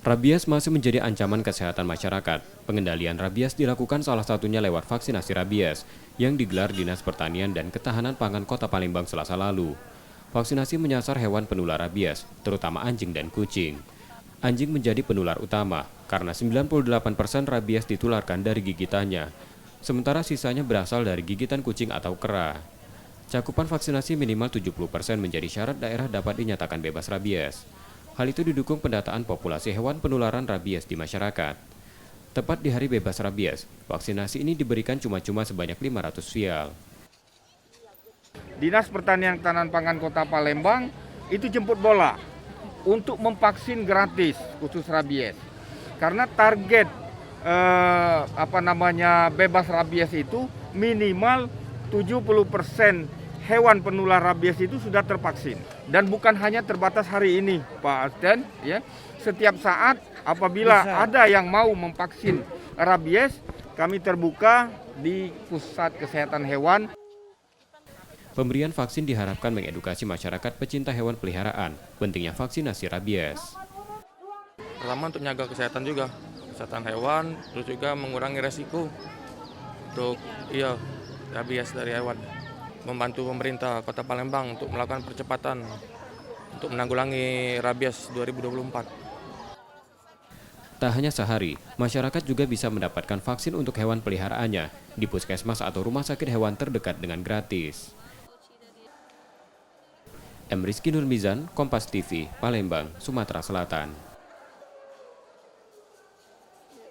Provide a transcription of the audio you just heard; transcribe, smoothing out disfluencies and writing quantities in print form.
Rabies masih menjadi ancaman kesehatan masyarakat. Pengendalian rabies dilakukan salah satunya lewat vaksinasi rabies yang digelar Dinas Pertanian dan Ketahanan Pangan Kota Palembang Selasa lalu. Vaksinasi menyasar hewan penular rabies, terutama anjing dan kucing. Anjing menjadi penular utama karena 98% rabies ditularkan dari gigitannya, sementara sisanya berasal dari gigitan kucing atau kera. Cakupan vaksinasi minimal 70% menjadi syarat daerah dapat dinyatakan bebas rabies. Hal itu didukung pendataan populasi hewan penularan rabies di masyarakat. Tepat di hari bebas rabies, vaksinasi ini diberikan cuma-cuma sebanyak 500 vial. Dinas Pertanian Ketahanan Pangan Kota Palembang itu jemput bola untuk memvaksin gratis khusus rabies. Karena target bebas rabies itu minimal 70% hewan penular rabies itu sudah tervaksin. Dan bukan hanya terbatas hari ini, Pak Asden, ya. Setiap saat apabila ada yang mau memvaksin rabies, kami terbuka di Pusat Kesehatan Hewan. Pemberian vaksin diharapkan mengedukasi masyarakat pecinta hewan peliharaan, pentingnya vaksinasi rabies. Pertama untuk menjaga kesehatan juga, kesehatan hewan, terus juga mengurangi resiko untuk rabies dari hewan. Membantu pemerintah Kota Palembang untuk melakukan percepatan untuk menanggulangi rabies 2024. Tak hanya sehari, masyarakat juga bisa mendapatkan vaksin untuk hewan peliharaannya di puskesmas atau rumah sakit hewan terdekat dengan gratis. M. Rizky Nurmizan, Kompas TV, Palembang, Sumatera Selatan.